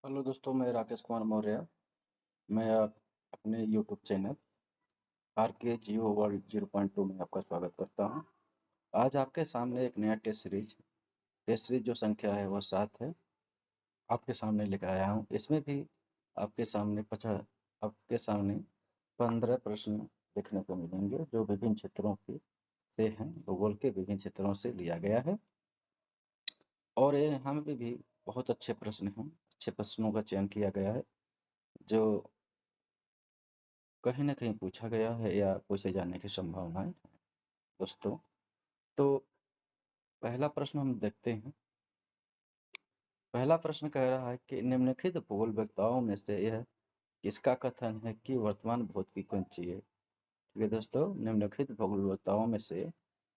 Hello दोस्तों, मैं राकेश कुमार मौर्य। मैं आप अपने यूट्यूब चैनल आर के जियो वर्ल्ड 0.2 में आपका स्वागत करता हूं। आज आपके सामने एक नया टेस्ट सीरीज जो संख्या है वो 7 है, आपके सामने लेकर आया हूं। इसमें भी आपके सामने 15 प्रश्न देखने को मिलेंगे जो विभिन्न क्षेत्रों की से हैं, भूगोल के विभिन्न क्षेत्रों से लिया गया है। और ये हमें भी बहुत अच्छे प्रश्न हैं, अच्छे प्रश्नों का चयन किया गया है जो कहीं न कहीं पूछा गया है या पूछे जाने की संभावनाएँ हैं दोस्तों। तो पहला प्रश्न हम देखते हैं। पहला प्रश्न कह रहा है कि निम्नलिखित भूगोल वक्ताओं में से यह किसका कथन है कि वर्तमान भौतिकी कुंजी है? ठीक है दोस्तों, निम्नलिखित भूगोल वक्ताओं में से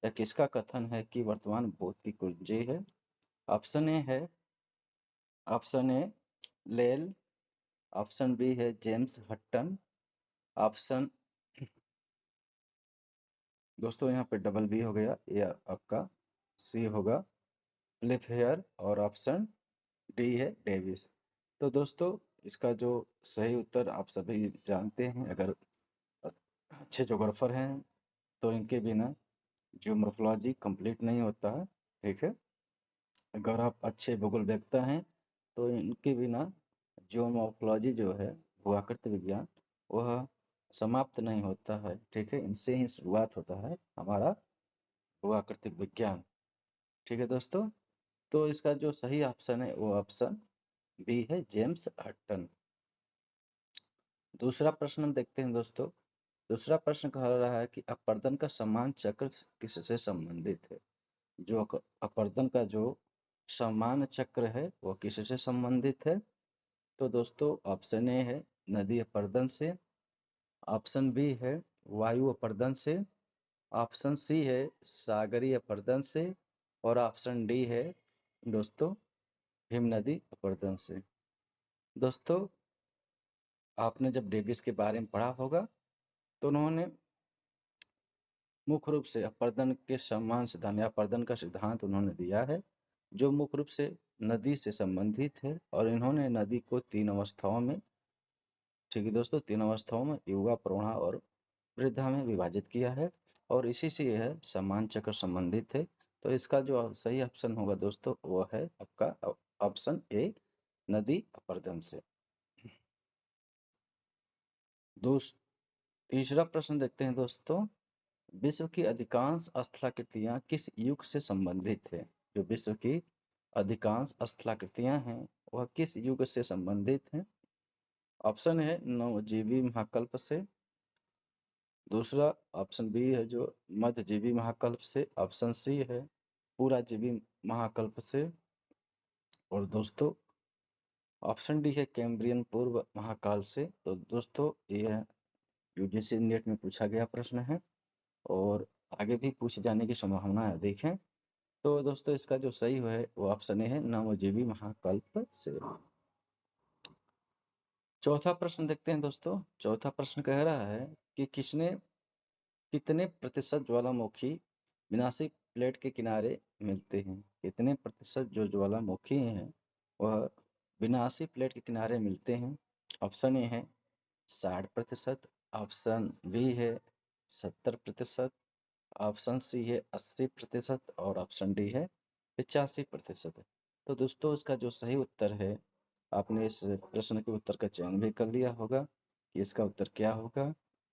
यह किसका कथन है कि वर्तमान भौतिकी कुंजी है? ऑप्शन ए है ऑप्शन ए लेल, ऑप्शन बी है जेम्स हट्टन, ऑप्शन दोस्तों यहाँ पे डबल बी हो गया, या आपका सी होगा प्लेफेयर, और ऑप्शन डी है डेविस। तो दोस्तों इसका जो सही उत्तर आप सभी जानते हैं। अगर अच्छे जोग्राफर हैं तो इनके बिना ज्योमोर्फोलॉजी कंप्लीट नहीं होता है। ठीक है, अगर आप अच्छे भूगोलवेत्ता हैं तो इनके बिना ज्योमोर्फोलॉजी जो है, भूआकृति विज्ञान, वह समाप्त नहीं होता है। ठीक है, इनसे ही शुरुआत होता है हमारा भूआकृति विज्ञान। ठीक है दोस्तों, तो इसका जो सही ऑप्शन है वो ऑप्शन बी है, जेम्स हट्टन। दूसरा प्रश्न हम देखते हैं दोस्तों। दूसरा प्रश्न कह रहा है कि अपर्दन का समान चक्र किससे संबंधित है? जो अपर्दन का जो समान चक्र है वो किससे संबंधित है? तो दोस्तों ऑप्शन ए है नदी अपर्दन से, ऑप्शन बी है वायु अपर्दन से, ऑप्शन सी है सागरीय अपर्दन से, और ऑप्शन डी है दोस्तों हिमनदी अपर्दन से। दोस्तों आपने जब डेविस के बारे में पढ़ा होगा तो उन्होंने मुख्य रूप से अपर्दन के समान सिद्धांत या अपर्दन का सिद्धांत उन्होंने दिया है, जो मुख्य रूप से नदी से संबंधित है। और इन्होंने नदी को 3 अवस्थाओं में, ठीक है दोस्तों, 3 अवस्थाओं में युवा, प्रौढ़ा और वृद्धा में विभाजित किया है, और इसी से यह समान चक्र संबंधित है। तो इसका जो सही ऑप्शन होगा दोस्तों वो है आपका ऑप्शन ए, नदी अपर्दन से। तीसरा प्रश्न देखते हैं दोस्तों। विश्व की अधिकांश स्थलाकृतियां किस युग से संबंधित है? जो विश्व की अधिकांश स्थलाकृतियां हैं वह किस युग से संबंधित हैं? ऑप्शन है नवजीवी महाकल्प से, दूसरा ऑप्शन बी है जो मध्यजीवी महाकल्प से, ऑप्शन सी है पूराजीवी महाकल्प से, और दोस्तों ऑप्शन डी है कैम्ब्रियन पूर्व महाकाल से। तो दोस्तों यह यूजीसी नेट में पूछा गया प्रश्न है और आगे भी पूछे जाने की संभावना अधिक है। तो दोस्तों इसका जो सही है वो ऑप्शन ए है नवजीवी महाकल्प से। चौथा प्रश्न देखते हैं दोस्तों। चौथा प्रश्न कह रहा है कि कितने प्रतिशत ज्वालामुखी विनाशी प्लेट के किनारे मिलते हैं? कितने प्रतिशत जो ज्वालामुखी हैं वह विनाशी प्लेट के किनारे मिलते हैं? ऑप्शन ए है 60%, ऑप्शन बी है 70%, ऑप्शन सी है 80%, और ऑप्शन डी है 85%। तो दोस्तों इसका जो सही उत्तर है, आपने इस प्रश्न के उत्तर का चयन भी कर लिया होगा कि इसका उत्तर क्या होगा।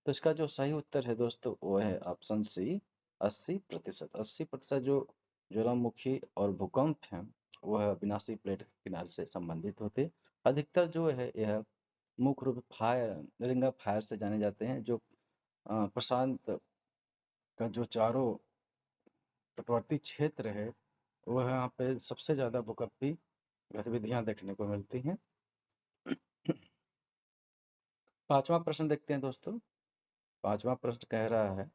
तो इसका जो सही उत्तर है दोस्तों वो है ऑप्शन सी, 80%। 80% जो ज्वालामुखी और भूकंप हैं वह विनाशी प्लेट के किनारे से संबंधित होते। अधिकतर जो है यह मुख्य रूप रिंग ऑफ फायर से जाने जाते हैं, जो प्रशांत का जो चारों तटवर्ती क्षेत्र है वह यहाँ पे सबसे ज्यादा भूकंपी गतिविधियां देखने को मिलती हैं। पांचवा प्रश्न देखते हैं दोस्तों। पांचवा प्रश्न कह रहा है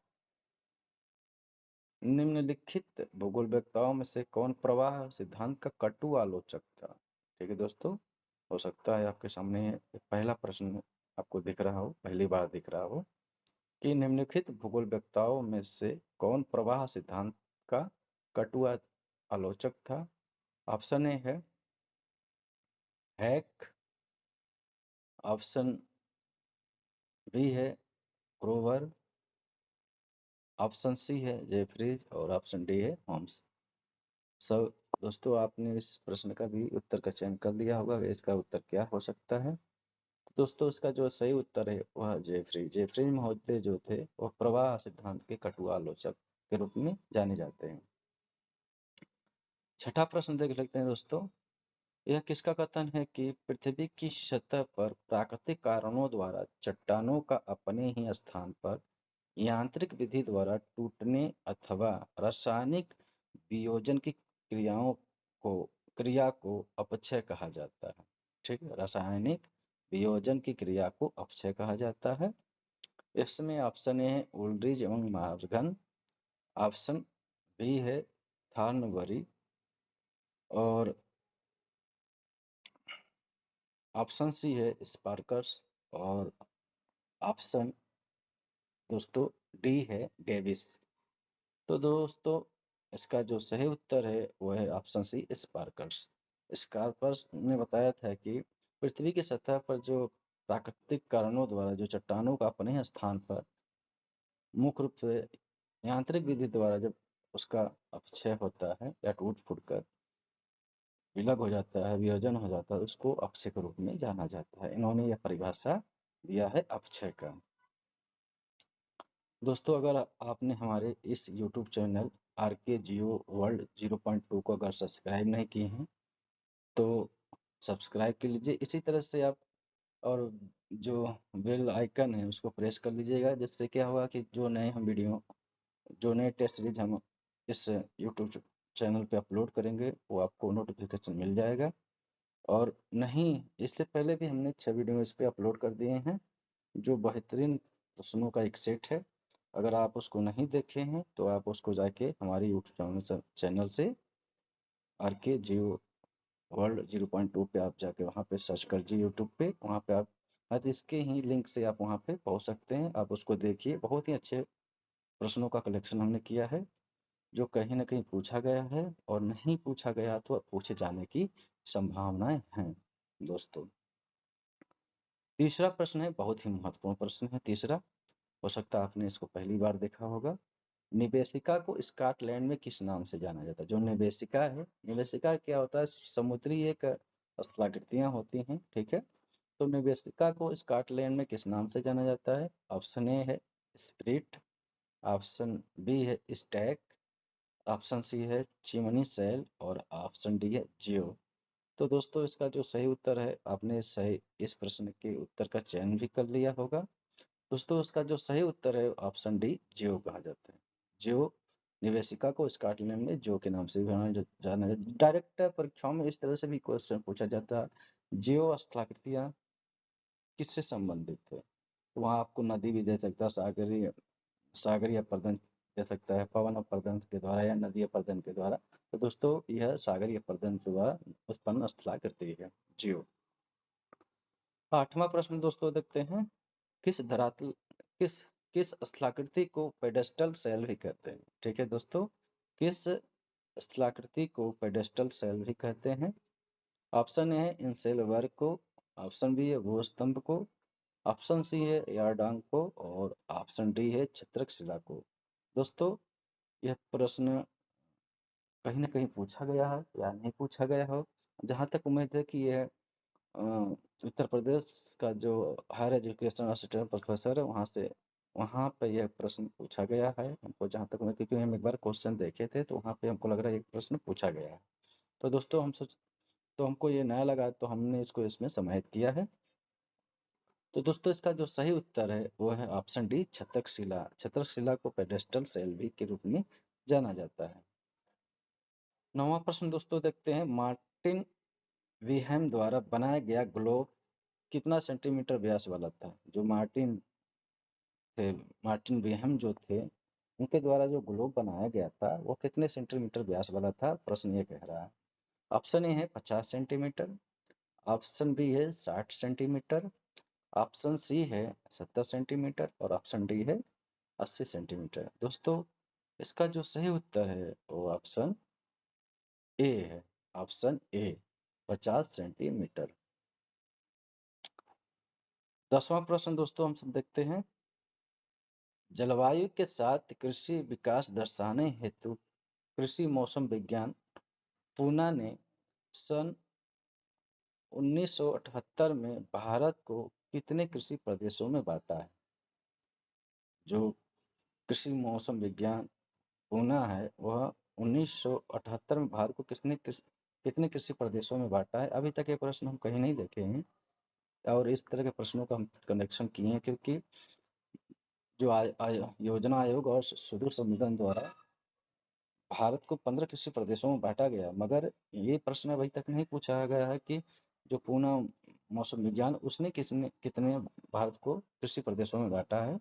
निम्नलिखित भूगोलवेत्ताओं में से कौन प्रवाह सिद्धांत का कटु आलोचक था? ठीक है दोस्तों, हो सकता है आपके सामने पहला प्रश्न आपको दिख रहा हो, पहली बार दिख रहा हो कि निम्नलिखित भूगोलवेत्ताओं में से कौन प्रवाह सिद्धांत का कटु आलोचक था? ऑप्शन ए है हैक, ऑप्शन बी है क्रोवर, ऑप्शन सी है जेफरीज और ऑप्शन डी है होम्स। सब दोस्तों, आपने इस प्रश्न का भी उत्तर का चयन कर लिया होगा, इसका उत्तर क्या हो सकता है। दोस्तों, इसका जो सही उत्तर है वह जेफरी महोदय जो थे वह प्रवाह सिद्धांत के कटु आलोचक के रूप में जाने जाते हैं। छठा प्रश्न देख लेते हैं दोस्तों। यह किसका कथन है कि पृथ्वी की सतह पर प्राकृतिक कारणों द्वारा चट्टानों का अपने ही स्थान पर यांत्रिक विधि द्वारा टूटने अथवा रासायनिक वियोजन की क्रिया को अपक्षय कहा जाता है। ठीक है, रासायनिक वियोजन की क्रिया को अपक्षय कहा जाता है। इसमें ऑप्शन ए है उल्ड्रिज एवं मार्गन, ऑप्शन बी है थॉर्नबरी और ऑप्शन सी है स्पार्कर्स और ऑप्शन दोस्तों डी है डेविस। तो दोस्तों, इसका जो सही उत्तर है वो है ऑप्शन सी स्पार्कर्स। स्पार्कर्स ने बताया था कि पृथ्वी की सतह पर जो प्राकृतिक कारणों द्वारा जो चट्टानों का अपने ही स्थान पर मुख्य रूप से यांत्रिक विधि द्वारा जब उसका अपक्षय होता है या टूट फूट कर विलग हो जाता है, वियोजन हो जाता है, उसको अपक्षय के रूप में जाना जाता है। इन्होंने यह परिभाषा दिया है अपक्षय का। दोस्तों, अगर आपने हमारे इस YouTube चैनल आर के जियो वर्ल्ड 0.2 को अगर सब्सक्राइब नहीं किए हैं तो सब्सक्राइब कर लीजिए। इसी तरह से आप और जो बेल आइकन है उसको प्रेस कर लीजिएगा, जिससे क्या होगा कि जो नए टेस्ट सीरीज हम इस यूट्यूब चैनल पे अपलोड करेंगे वो आपको नोटिफिकेशन मिल जाएगा। और नहीं, इससे पहले भी हमने 6 वीडियो इस पे अपलोड कर दिए हैं, जो बेहतरीन प्रश्नों का एक सेट है। अगर आप उसको नहीं देखे हैं तो आप उसको जाके हमारे यूट्यूब चैनल से आर के जियो वर्ल्ड 0.2 पे आप जाके वहाँ पे सर्च कर लीजिए यूट्यूब पे, वहाँ पे आप तो इसके ही लिंक से आप वहाँ पे पहुँच सकते हैं। आप उसको देखिए, बहुत ही अच्छे प्रश्नों का कलेक्शन हमने किया है, जो कहीं ना कहीं पूछा गया है और नहीं पूछा गया तो पूछे जाने की संभावनाएं हैं। दोस्तों, तीसरा प्रश्न है, बहुत ही महत्वपूर्ण प्रश्न है तीसरा। हो सकता है आपने इसको पहली बार देखा होगा। निवेशिका को स्कॉटलैंड में किस नाम से जाना जाता है? जो निवेशिका है, निवेशिका क्या होता है? समुद्री एक स्थलाकृतियां होती हैं, ठीक है। तो निवेशिका को स्कॉटलैंड में किस नाम से जाना जाता है? ऑप्शन ए है स्प्रिट, ऑप्शन बी है स्टैक, ऑप्शन सी है चिमनी सेल और ऑप्शन डी है जियो। तो दोस्तों, इसका जो सही उत्तर है, आपने सही इस प्रश्न के उत्तर का चयन भी कर लिया होगा। दोस्तों, इसका जो सही उत्तर है ऑप्शन डी जियो कहा जाता है। जियो निवेशिका को स्कॉटलैंड में जियो के नाम से भी जाना जाता है। डायरेक्ट परीक्षाओं में इस तरह से भी क्वेश्चन पूछा जाता है, जियो स्थलाकृतियां किससे संबंधित है? तो वहाँ आपको नदी भी दे सकता है, सागरीय अपर्दन दे सकता है, पवन अपर्दन के द्वारा या नदी अपर्दन के द्वारा। तो दोस्तों, यह सागरीय अपर्दन के द्वारा उत्पन्न स्थलाकृति है जियो। आठवां प्रश्न दोस्तों देखते हैं। किस धरातल किस किस स्थलाकृति को पेडेस्टल सेल भी कहते हैं? ठीक है दोस्तों, किस स्थलाकृति को पेडेस्टल सेल भी कहते हैं? ऑप्शन ए है इंसेल वर्ग को, ऑप्शन बी है भूस्तंभ को, ऑप्शन सी है यारडांग को और ऑप्शन डी है छित्रक शिला को। दोस्तों, यह प्रश्न कहीं ना कहीं पूछा गया है या नहीं पूछा गया हो, जहाँ तक उम्मीद है कि यह अ, उत्तर प्रदेश का जो हायर एजुकेशन असिस्टेंट प्रोफेसर है वहाँ पे यह प्रश्न पूछा गया है हमको, जहाँ तक मैं, क्योंकि हम एक बार क्वेश्चन देखे थे तो वहाँ पे हमको लग रहा है एक प्रश्न पूछा गया है। तो दोस्तों, तो हमको ये नया लगा तो हमने इसको इसमें समाहित किया है। तो दोस्तों, इसका जो सही उत्तर है वो है ऑप्शन डी छत्रक शिला को पेडेस्टल सेल भी के रूप में जाना जाता है। नौवां प्रश्न दोस्तों देखते हैं। मार्टिन विहेम द्वारा बनाया गया ग्लोब कितना सेंटीमीटर व्यास वाला था? जो थे मार्टिन विहेम जो थे, उनके द्वारा जो ग्लोब बनाया गया था वो कितने सेंटीमीटर व्यास वाला था? प्रश्न ये कह रहा है। ऑप्शन ए है 50 सेंटीमीटर, ऑप्शन बी है 60 सेंटीमीटर, ऑप्शन सी है 70 सेंटीमीटर और ऑप्शन डी है 80 सेंटीमीटर। दोस्तों, इसका जो सही उत्तर है वो ऑप्शन ए है, ऑप्शन ए 50 सेंटीमीटर। 10वां प्रश्न दोस्तों हम सब देखते हैं। जलवायु के साथ कृषि विकास दर्शाने हेतु कृषि मौसम विज्ञान पूना ने सन 1978 में भारत को कितने कृषि प्रदेशों में बांटा है? जो कृषि मौसम विज्ञान पूना है वह 1978 में भारत को कितने कृषि प्रदेशों में बांटा है? अभी तक ये प्रश्न हम कहीं नहीं देखे हैं और इस तरह के प्रश्नों का हम कनेक्शन किए हैं क्योंकि जो योजना आयोग और सुदूर संवेदन द्वारा भारत को 15 कृषि प्रदेशों में बांटा गया, मगर ये प्रश्न अभी तक नहीं पूछा गया है कि जो पूना मौसम विज्ञान उसने कितने भारत को कृषि प्रदेशों में बांटा है।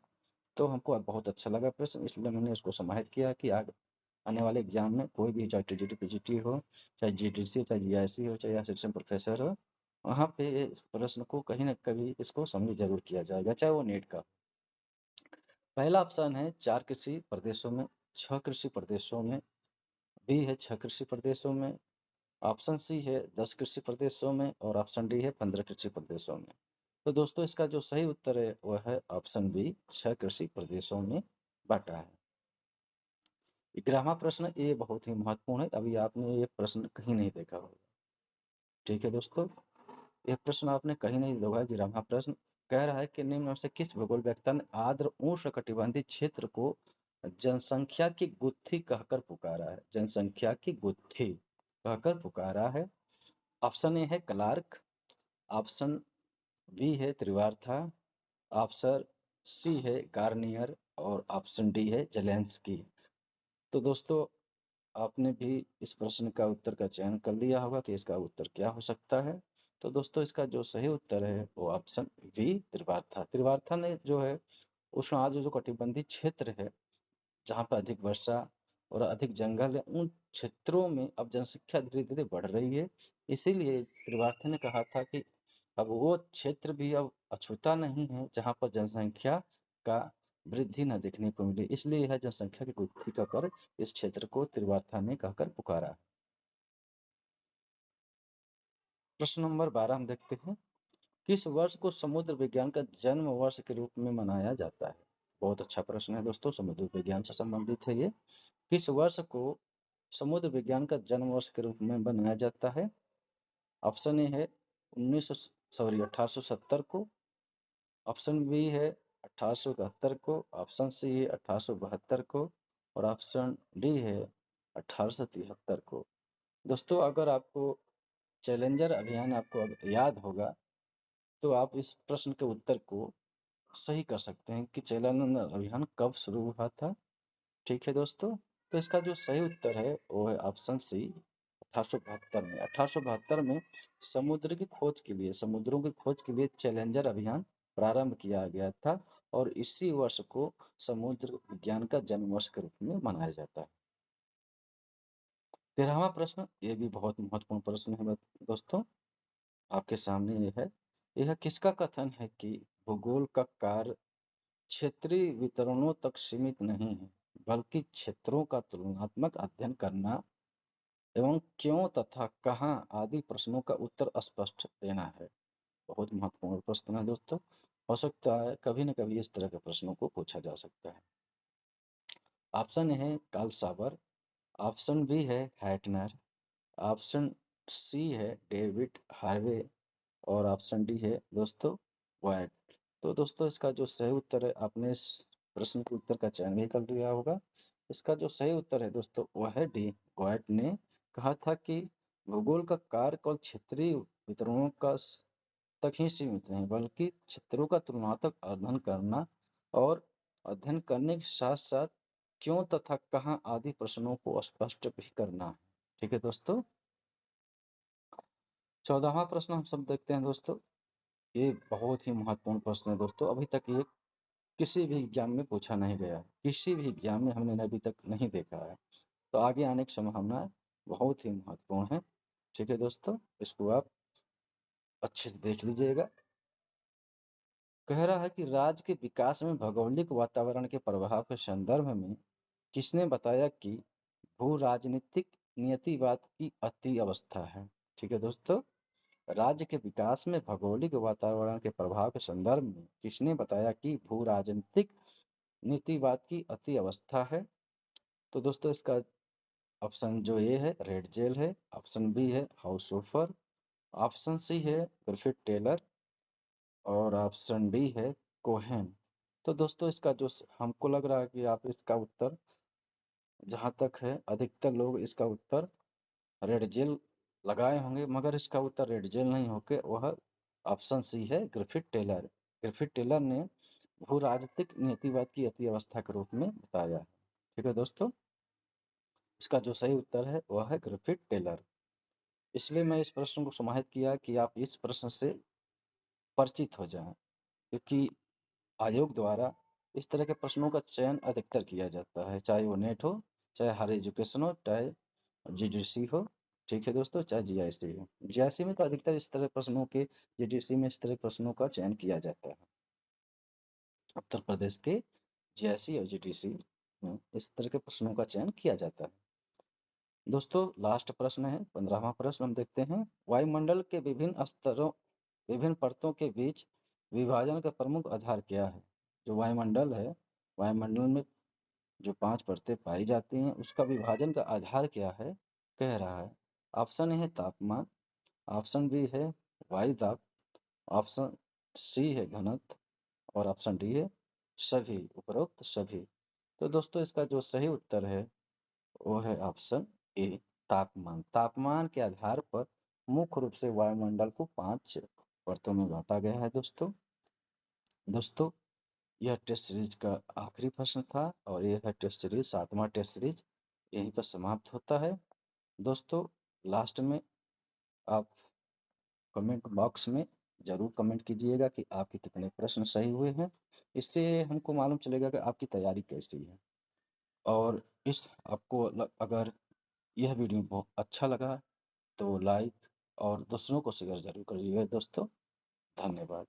तो हमको बहुत अच्छा लगा प्रश्न, इसलिए मैंने इसको समाहित किया कि आने वाले एग्जाम में कोई भी चाहे टीजीटी पीजीटी हो, चाहे जीडीसी, चाहे जीआईसी हो, चाहे असिस्टेंट प्रोफेसर हो, वहाँ पे इस प्रश्न को कहीं ना कहीं इसको शामिल जरूर किया जाएगा, चाहे वो नेट का। पहला ऑप्शन है 4 कृषि प्रदेशों में, 6 कृषि प्रदेशों में, बी है 6 कृषि प्रदेशों में, ऑप्शन सी है 10 कृषि प्रदेशों में और ऑप्शन डी है 15 कृषि प्रदेशों में। तो दोस्तों इसका जो सही उत्तर है वह है ऑप्शन बी, 6 कृषि प्रदेशों में बांटा है। 11वां प्रश्न ये बहुत ही महत्वपूर्ण है, अभी आपने ये प्रश्न कहीं नहीं देखा होगा। ठीक है दोस्तों, ये प्रश्न आपने कहीं नहीं देखा। 11वां प्रश्न कह रहा है कि निम्न में से किस भूगोल वेत्ता ने आर्द्र उष्णकटिबंधीय क्षेत्र को जनसंख्या की गुत्थी कहकर पुकारा है? जनसंख्या की गुत्थी कहकर पुकारा है। ऑप्शन ए है क्लार्क, ऑप्शन बी है त्रिवार्था, ऑप्शन सी है गार्नियर और ऑप्शन डी है जेलेंस्की। तो दोस्तों आपने भी इस प्रश्न का उत्तर का चयन कर लिया होगा कि इसका उत्तर क्या हो सकता है। तो दोस्तों इसका जो सही उत्तर है वो ऑप्शन बी त्रिवार्था। त्रिवार्था ने जो है उष्ण आर्द्र जो कटिबंधीय क्षेत्र है जहाँ पर अधिक वर्षा और अधिक जंगल है, उन क्षेत्रों में अब जनसंख्या धीरे धीरे बढ़ रही है। इसीलिए त्रिवार्था ने कहा था कि अब वो क्षेत्र भी अब अछूता नहीं है जहाँ पर जनसंख्या का वृद्धि न देखने को मिले, इसलिए यह जनसंख्या की गुत्थी कहकर इस क्षेत्र को त्रिवार्था ने कहकर पुकारा। प्रश्न नंबर 12 हम देखते हैं। किस वर्ष को समुद्र विज्ञान का जन्म वर्ष के रूप में मनाया जाता है? बहुत अच्छा प्रश्न है दोस्तों, समुद्र विज्ञान से संबंधित है ये। किस वर्ष को समुद्र विज्ञान का जन्म वर्ष के रूप में मनाया जाता है? ऑप्शन ए है 1870 को, ऑप्शन बी है 1871 को, ऑप्शन सी है 1872 को और ऑप्शन डी है 1873 को। दोस्तों अगर आपको चैलेंजर अभियान आपको याद होगा तो आप इस प्रश्न के उत्तर को सही कर सकते हैं कि चैलेंजर अभियान कब शुरू हुआ था। ठीक है दोस्तों, तो इसका जो सही उत्तर है वो है ऑप्शन सी 1872 में। 1872 में समुद्रों की खोज के लिए चैलेंजर अभियान प्रारंभ किया गया था और इसी वर्ष को समुद्र विज्ञान का जन्म वर्ष के रूप में मनाया जाता है। 13वां प्रश्न ये भी बहुत महत्वपूर्ण प्रश्न है दोस्तों, आपके सामने ये है। यह किसका कथन है कि भूगोल का कार्य क्षेत्रीय वितरणों तक सीमित नहीं है बल्कि क्षेत्रों का तुलनात्मक अध्ययन करना एवं क्यों तथा कहाँ आदि प्रश्नों का उत्तर स्पष्ट देना है? बहुत महत्वपूर्ण प्रश्न है दोस्तों, हो सकता है कभी न कभी इस तरह के प्रश्नों को पूछा जा सकता है। ऑप्शन है कार्ल सावर, ऑप्शन बी है हैटनर, ऑप्शन सी है डेविड हार्वे और ऑप्शन डी है दोस्तों वाइट। तो दोस्तों इसका जो सही उत्तर है, आपने इस प्रश्न के उत्तर का चयन भी कर लिया होगा। इसका जो सही उत्तर है दोस्तों वह है डी। ग्वाइट ने कहा था कि भूगोल का कार्य केवल क्षेत्रीय वितरणों का तक ही सीमित नहीं बल्कि क्षेत्रों का तुलनात्मक अध्ययन करना और अध्ययन करने के साथ साथ क्यों तथा कहाँ आदि प्रश्नों को स्पष्ट भी करना है। ठीक है दोस्तों, 14वां प्रश्न हम सब देखते हैं दोस्तों। ये बहुत ही महत्वपूर्ण प्रश्न है दोस्तों, अभी तक ये किसी भी एग्जाम में पूछा नहीं गया है, किसी भी एग्जाम में हमने अभी तक नहीं देखा है, तो आगे आने की संभावना बहुत ही महत्वपूर्ण है। ठीक है दोस्तों, इसको आप अच्छे से देख लीजिएगा। कह रहा है कि राज्य के विकास में भौगोलिक वातावरण के प्रभाव के संदर्भ में किसने बताया कि भू राजनीतिक नियतिवाद की अति अवस्था है? ठीक है दोस्तों, राज्य के विकास में भौगोलिक वातावरण के प्रभाव के संदर्भ में किसने बताया कि भू राजनीतिक नीतिवाद की अति अवस्था है? तो दोस्तों इसका ऑप्शन जो ए है रेड जेल है, ऑप्शन बी है हाउस ऑफर, ऑप्शन सी है ग्रिफिथ टेलर और ऑप्शन डी है कोहेन। तो दोस्तों इसका जो हमको लग रहा है कि आप इसका उत्तर, जहां तक है अधिकतर लोग इसका उत्तर रेड जेल लगाए होंगे, मगर इसका उत्तर रेड जेल नहीं होके वह ऑप्शन सी है ग्रिफिथ टेलर। ग्रिफिथ टेलर ने भू राजनीतिक नीतिवाद की अति अवस्था के रूप में बताया है। ठीक है दोस्तों, इसका जो सही उत्तर है वह है ग्रिफिथ टेलर। इसलिए मैं इस प्रश्न को समाहित किया कि आप इस प्रश्न से परिचित हो जाएं, क्योंकि आयोग द्वारा इस तरह के प्रश्नों का चयन अधिकतर किया जाता है, चाहे वो नेट हो, चाहे हायर एजुकेशन हो, चाहे जीडीसी हो। ठीक है दोस्तों, चाहे जीआईसी हो। जीआईसी में तो अधिकतर इस तरह प्रश्नों के, जीडीसी में इस तरह प्रश्नों का चयन किया जाता है। उत्तर प्रदेश के जीआईसी और जीडीसी में इस तरह के प्रश्नों का चयन किया जाता है। दोस्तों लास्ट प्रश्न है 15वां प्रश्न, हम देखते हैं। वायुमंडल के विभिन्न स्तरों, विभिन्न परतों के बीच विभाजन का प्रमुख आधार क्या है? जो वायुमंडल है, वायुमंडल में जो 5 परतें पाई जाती हैं उसका विभाजन का आधार क्या है, कह रहा है। ऑप्शन ए है तापमान, ऑप्शन बी है वायु दाब, ऑप्शन सी है घनत्व और ऑप्शन डी है सभी, उपरोक्त सभी। तो दोस्तों इसका जो सही उत्तर है वो है ऑप्शन ए तापमान। तापमान के आधार पर मुख्य रूप से वायुमंडल को 5 परतों में बांटा गया है। दोस्तों यह टेस्ट सीरीज का आखिरी प्रश्न था और यह है टेस्ट सीरीज 7वां टेस्ट सीरीज, यहीं पर समाप्त होता है। दोस्तों लास्ट में आप कमेंट बॉक्स में जरूर कमेंट कीजिएगा कि आपके कितने प्रश्न सही हुए हैं। इससे हमको मालूम चलेगा कि आपकी तैयारी कैसी है। और इस आपको अगर यह वीडियो बहुत अच्छा लगा तो लाइक और दूसरों को शेयर जरूर करिएगा दोस्तों। धन्यवाद।